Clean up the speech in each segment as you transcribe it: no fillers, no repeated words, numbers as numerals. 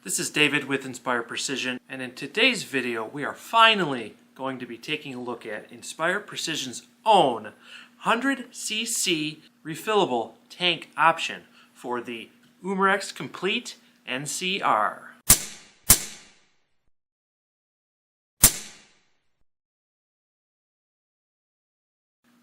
This is David with Inspire Precision, and in today's video we are finally going to be taking a look at Inspire Precision's own 100cc refillable tank option for the Umarex Komplete NCR.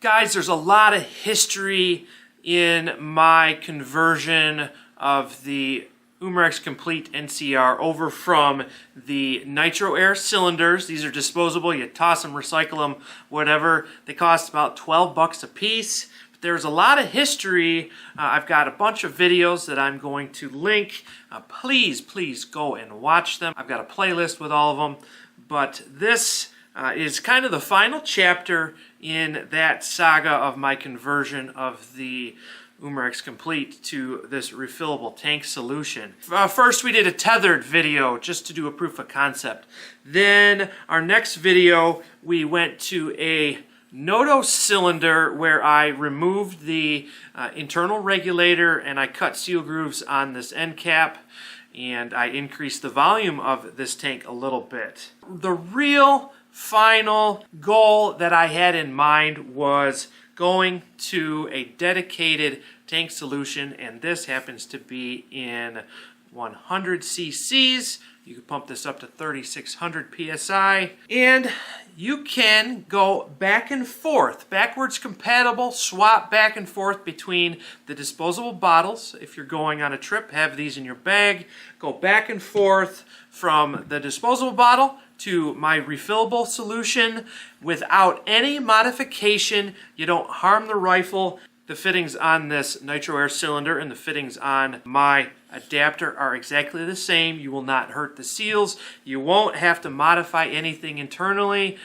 Guys, there's a lot of history in my conversion of the Umarex Komplete NCR over from the nitro air cylinders. These are disposable. You toss them, recycle them, whatever. They cost about 12 bucks a piece. But there's a lot of history. I've got a bunch of videos that I'm going to link. Please go and watch them. I've got a playlist with all of them. But this is kind of the final chapter in that saga of my conversion of the Umarex Komplete to this refillable tank solution. First we did a tethered video just to do a proof of concept. Then our next video we went to a Noto cylinder where I removed the internal regulator and I cut seal grooves on this end cap and I increased the volume of this tank a little bit. The real final goal that I had in mind was going to a dedicated tank solution, and this happens to be in 100 cc's. You can pump this up to 3600 psi, and you can go back and forth, backwards compatible, swap back and forth between the disposable bottles. If you're going on a trip, have these in your bag. Go back and forth from the disposable bottle to my refillable solution without any modification. You don't harm the rifle. The fittings on this nitro air cylinder and the fittings on my adapter are exactly the same. You will not hurt the seals. You won't have to modify anything internally.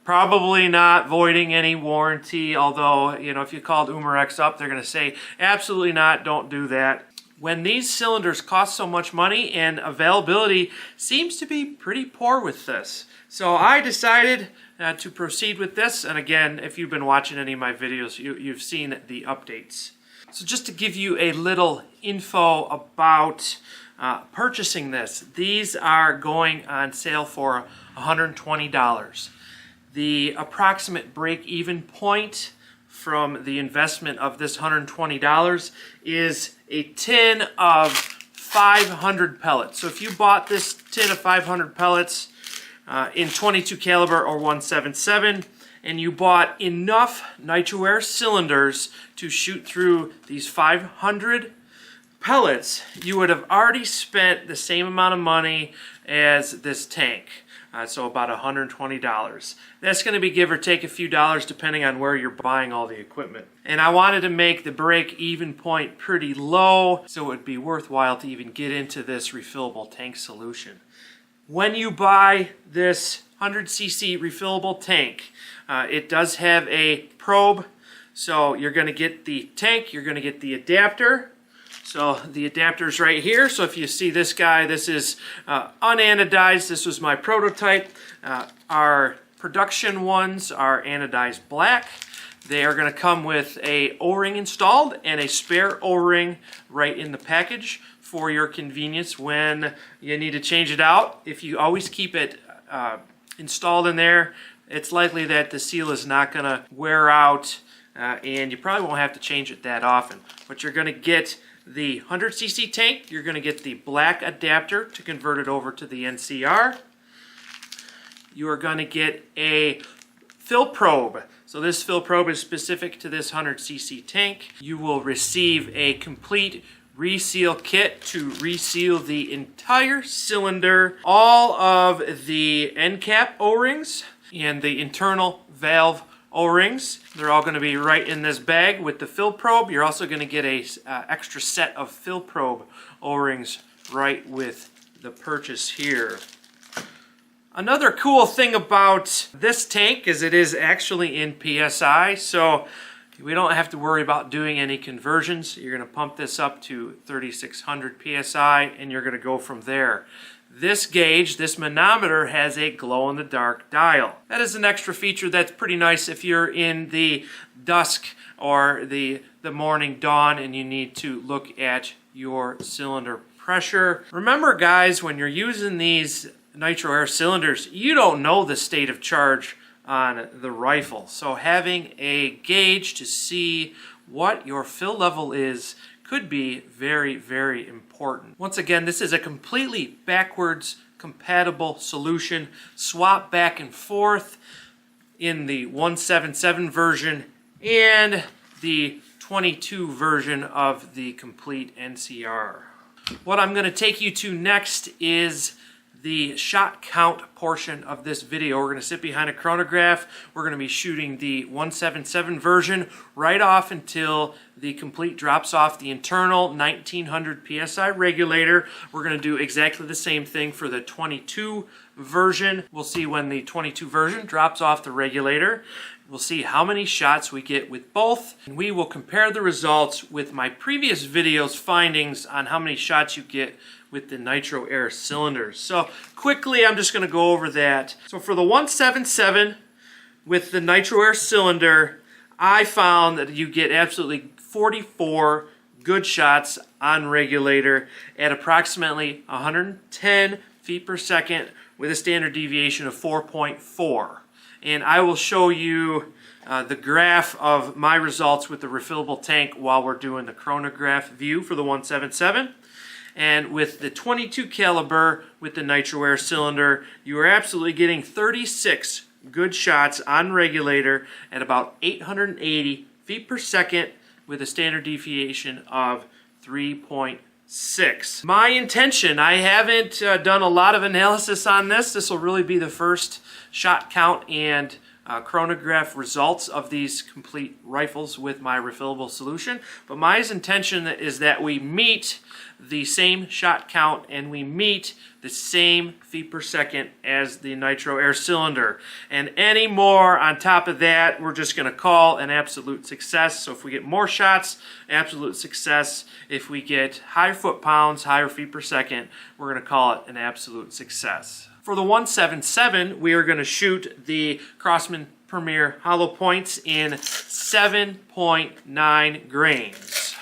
Probably not voiding any warranty, although, if you called Umarex up, they're going to say, absolutely not, don't do that. When these cylinders cost so much money and availability seems to be pretty poor with this. So I decided to proceed with this, and again, if you've been watching any of my videos, you've seen the updates. So just to give you a little info about purchasing this, these are going on sale for $120. The approximate break-even point from the investment of this $120 is a tin of 500 pellets. So if you bought this tin of 500 pellets in 22 caliber or 177, and you bought enough nitro air cylinders to shoot through these 500 pellets, you would have already spent the same amount of money as this tank. So about $120. That's going to be give or take a few dollars depending on where you're buying all the equipment. And I wanted to make the break-even point pretty low so it would be worthwhile to even get into this refillable tank solution. When you buy this 100cc refillable tank, it does have a probe. So you're going to get the tank, you're going to get the adapter. So the adapter's right here. So if you see this guy, this is unanodized. This was my prototype. Our production ones are anodized black. They are going to come with a O-ring installed and a spare O-ring right in the package for your convenience when you need to change it out. If you always keep it installed in there, it's likely that the seal is not going to wear out and you probably won't have to change it that often. But you're going to get the 100cc tank, you're going to get the black adapter to convert it over to the NCR. You are going to get a fill probe. So this fill probe is specific to this 100cc tank. You will receive a complete reseal kit to reseal the entire cylinder, all of the end cap O-rings and the internal valve O-rings. They're all going to be right in this bag with the fill probe. You're also going to get a extra set of fill probe O-rings right with the purchase here. Another cool thing about this tank is it is actually in PSI, so we don't have to worry about doing any conversions. You're going to pump this up to 3600 PSI and you're going to go from there. This gauge, this manometer, has a glow-in-the-dark dial. That is an extra feature that's pretty nice if you're in the dusk or the morning dawn and you need to look at your cylinder pressure. Remember guys, when you're using these nitro air cylinders, you don't know the state of charge on the rifle. So having a gauge to see what your fill level is could be very, very important. Once again, this is a completely backwards compatible solution. Swap back and forth in the 177 version and the 22 version of the Komplete NCR. What I'm going to take you to next is the shot count portion of this video. We're going to sit behind a chronograph. We're going to be shooting the 177 version right off until the Komplete drops off the internal 1900 PSI regulator. We're going to do exactly the same thing for the 22 version. We'll see when the 22 version drops off the regulator. We'll see how many shots we get with both, and we will compare the results with my previous video's findings on how many shots you get with the nitro air cylinders. So quickly, I'm just going to go over that. So for the 177 with the nitro air cylinder, I found that you get absolutely 44 good shots on regulator at approximately 110 feet per second with a standard deviation of 4.4. And I will show you the graph of my results with the refillable tank while we're doing the chronograph view for the 177. And with the 22 caliber with the nitro air cylinder, you are absolutely getting 36 good shots on regulator at about 880 feet per second with a standard deviation of 3.6. My intention, I haven't done a lot of analysis on this. This will really be the first shot count and chronograph results of these Komplete rifles with my refillable solution. But my intention is that we meet the same shot count and we meet the same feet per second as the nitro air cylinder. And any more on top of that, we're just going to call an absolute success. So if we get more shots, absolute success. If we get higher foot-pounds, higher feet per second, we're going to call it an absolute success. For the 177, we are going to shoot the Crosman Premier hollow points in 7.9 grains.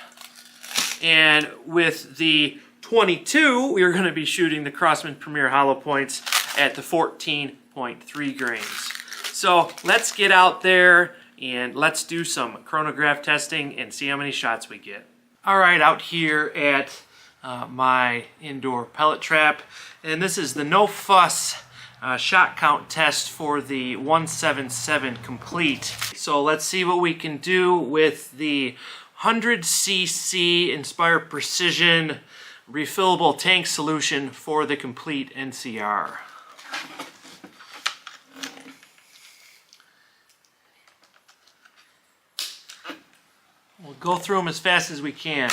And with the 22, we are going to be shooting the Crosman Premier hollow points at the 14.3 grains. So let's get out there and let's do some chronograph testing and see how many shots we get. All right, out here at my indoor pellet trap, and this is the no fuss shot count test for the 177 Komplete. So let's see what we can do with the 100cc Inspire Precision refillable tank solution for the Komplete NCR. We'll go through them as fast as we can.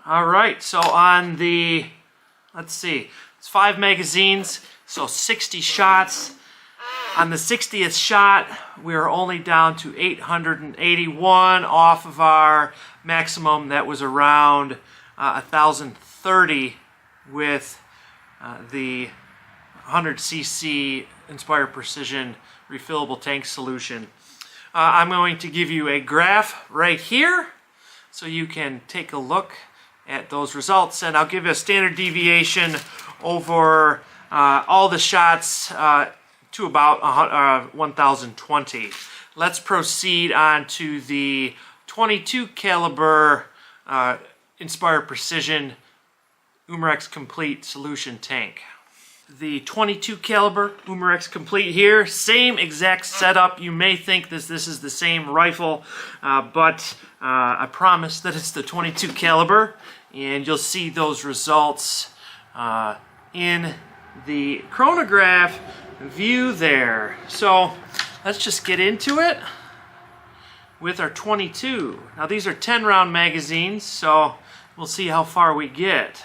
All right, so on the, let's see, it's 5 magazines, so 60 shots. On the 60th shot, we are only down to 881 off of our maximum that was around 1,030 with the 100cc Inspire Precision refillable tank solution. I'm going to give you a graph right here so you can take a look at those results, and I'll give you a standard deviation over all the shots to about 1020. Let's proceed on to the 22 caliber Inspire Precision Umarex Komplete solution tank. The 22 caliber Umarex Komplete here, same exact setup. You may think this is the same rifle, but I promise that it's the 22 caliber, and you'll see those results in the chronograph view there. So let's just get into it with our 22. Now these are 10 round magazines, so we'll see how far we get.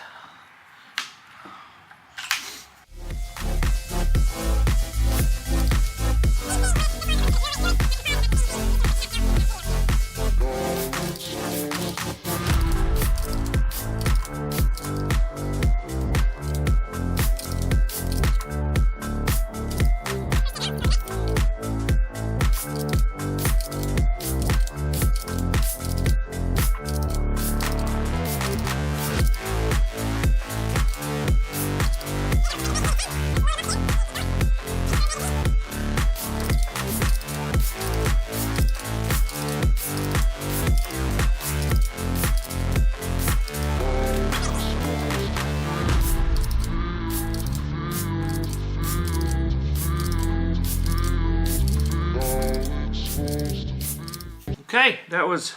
Okay, that was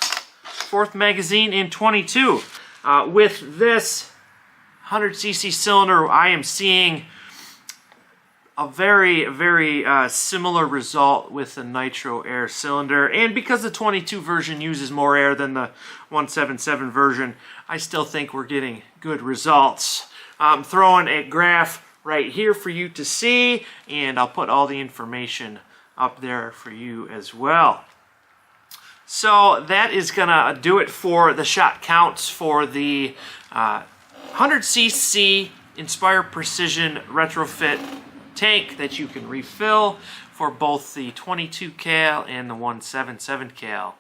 fourth magazine in 22. With this 100cc cylinder, I am seeing a very similar result with the nitro air cylinder, and because the 22 version uses more air than the 177 version, I still think we're getting good results. I'm throwing a graph right here for you to see, and I'll put all the information up there for you as well. So that is gonna do it for the shot counts for the 100cc Inspire Precision retrofit tank that you can refill for both the 22 cal and the 177 cal.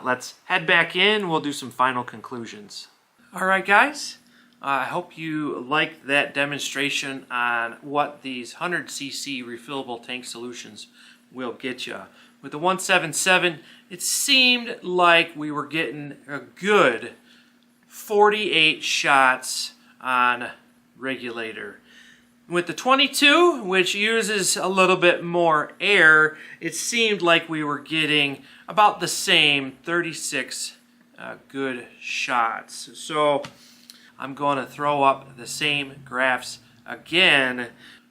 Let's head back in. We'll do some final conclusions. All right, guys. I hope you liked that demonstration on what these 100cc refillable tank solutions will get you. With the 177, it seemed like we were getting a good 48 shots on regulator. With the 22, which uses a little bit more air, it seemed like we were getting about the same 36 good shots. So I'm going to throw up the same graphs again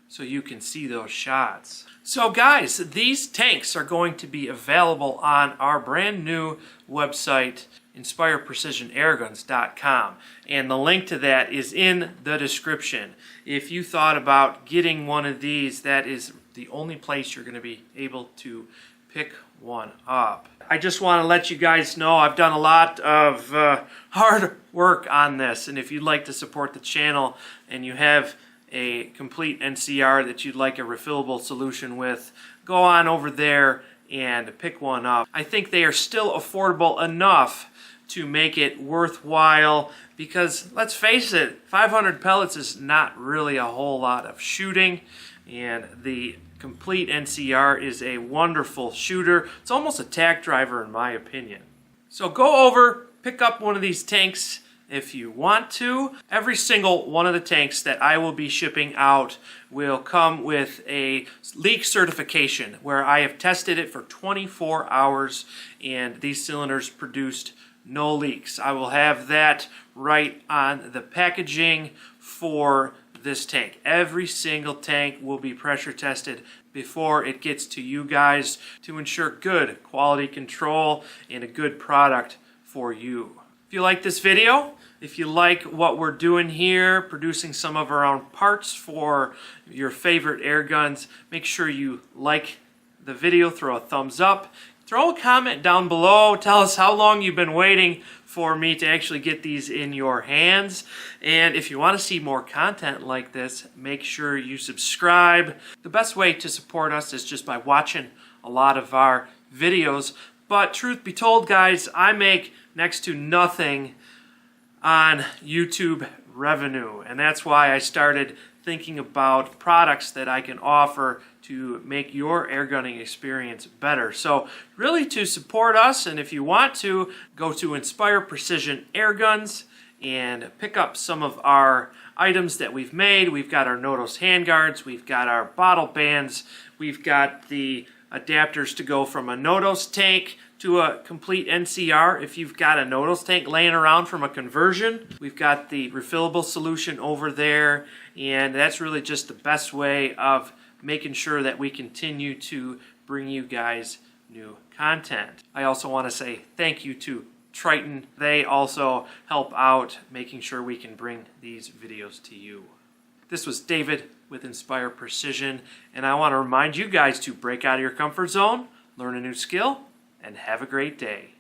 so you can see those shots. So guys, these tanks are going to be available on our brand new website, InspirePrecisionAirguns.com, and the link to that is in the description. If you thought about getting one of these, that is the only place you're going to be able to pick one up. I just want to let you guys know I've done a lot of hard work on this, and if you'd like to support the channel and you have a complete NCR that you'd like a refillable solution with, go on over there and pick one up. I think they are still affordable enough to make it worthwhile, because let's face it, 500 pellets is not really a whole lot of shooting, and the complete NCR is a wonderful shooter. It's almost a tack driver in my opinion. So go over, pick up one of these tanks if you want to. Every single one of the tanks that I will be shipping out will come with a leak certification where I have tested it for 24 hours and these cylinders produced no leaks. I will have that right on the packaging for this tank. Every single tank will be pressure tested before it gets to you guys to ensure good quality control and a good product for you. If you like this video, if you like what we're doing here, producing some of our own parts for your favorite air guns, make sure you like the video, throw a thumbs up, throw a comment down below, tell us how long you've been waiting for me to actually get these in your hands. And if you want to see more content like this, make sure you subscribe. The best way to support us is just by watching a lot of our videos. But truth be told, guys, I make next to nothing on YouTube revenue, and that's why I started thinking about products that I can offer to make your air gunning experience better. So really, to support us, and if you want to, go to Inspire Precision Air Guns and pick up some of our items that we've made. We've got our NOTOS handguards, we've got our bottle bands, we've got the adapters to go from a NOTOS tank to a complete NCR if you've got a NOTOS tank laying around from a conversion. We've got the refillable solution over there, and that's really just the best way of making sure that we continue to bring you guys new content. I also want to say thank you to Triton. They also help out making sure we can bring these videos to you. This was David with Inspire Precision, and I want to remind you guys to break out of your comfort zone, learn a new skill, and have a great day.